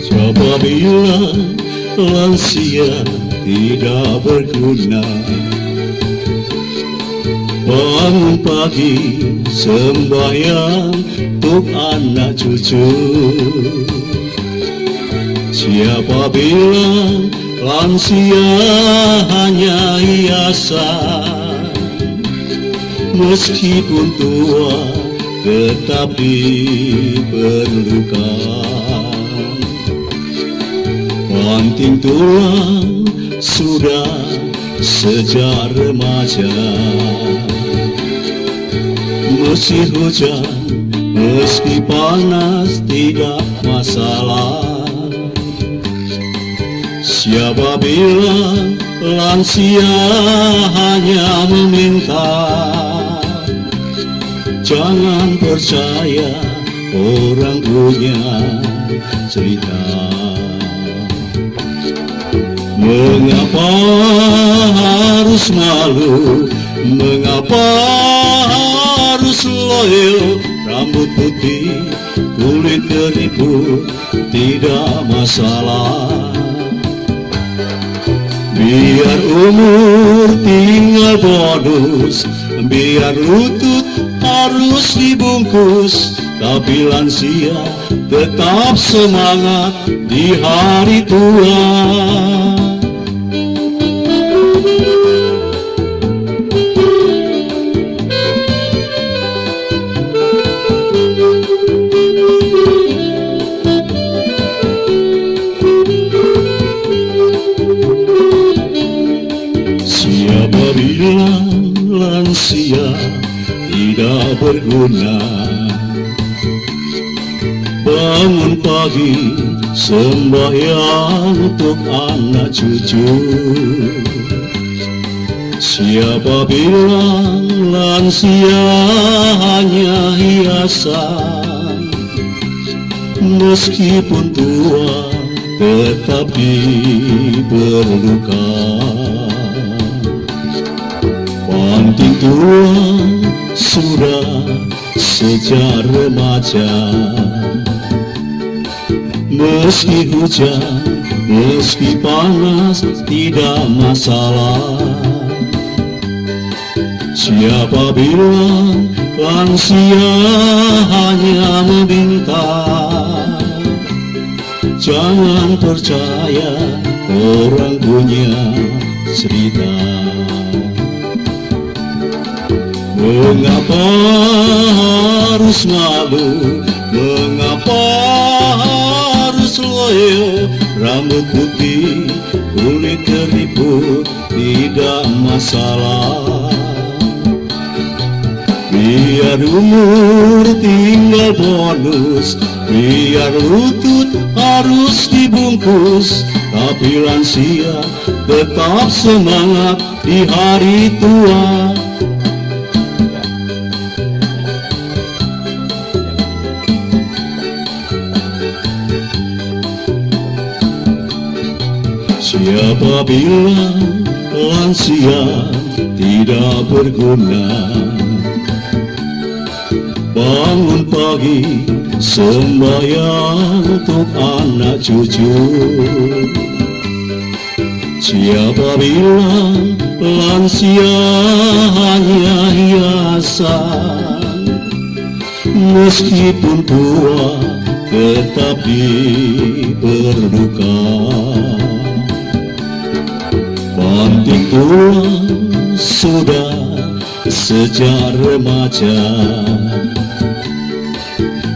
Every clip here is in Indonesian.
Siapa bilang lansia tidak berguna? Bangun pagi sembahyang untuk anak cucu. Siapa bilang lansia hanya hiasan? Meskipun tua tetap diperlukan. Banting tulang sudah sejak remaja. Meski hujan, meski panas tidak masalah. Siapa bilang lansia hanya meminta? Jangan percaya orang punya cerita. Mengapa harus malu? Mengapa harus loyo? Rambut putih, kulit keriput, tidak masalah. Biar umur tinggal bonus, biar lutut harus dibungkus, tapi lansia tetap semangat di hari tua. Siapa bilang lansia tidak berguna? Bangun pagi sembahyang untuk anak cucu. Siapa bilang lansia hanya hiasan? Meskipun tua tetap diperlukan. Banting tulang sudah sejak remaja. Meski hujan, meski panas tidak masalah. Siapa bilang lansia hanya meminta? Jangan percaya orang punya cerita. Mengapa harus malu? Mengapa harus loyo? Rambut putih, kulit keriput, tidak masalah. Biar umur tinggal bonus, biar lutut harus dibungkus, tapi lansia tetap semangat di hari tua. Siapa bilang lansia tidak berguna? Bangun pagi sembahyang untuk anak cucu. Siapa bilang lansia hanya hiasan? Meskipun tua tetap diperlukan. Banting tulang sudah sejak remaja.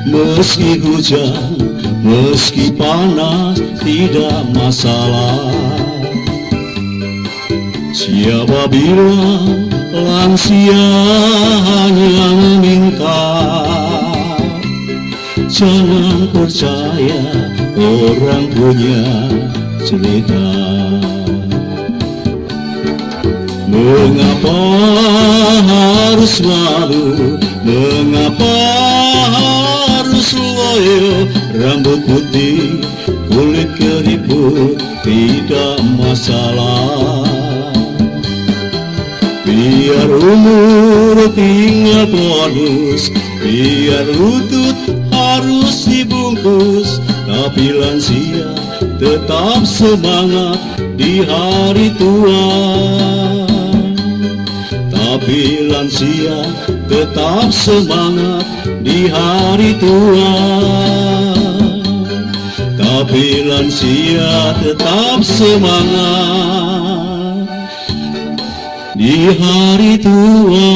Meski hujan, meski panas tidak masalah. Siapa bilang lansia hanya meminta? Jangan percaya orang punya cerita. Mengapa harus malu? Mengapa harus loyo? Rambut putih, kulit keriput, tidak masalah. Biar umur tinggal bonus, biar lutut harus dibungkus, tapi lansia tetap semangat di hari tua. Tapi lansia tetap semangat di hari tua. Tapi lansia tetap semangat di hari tua.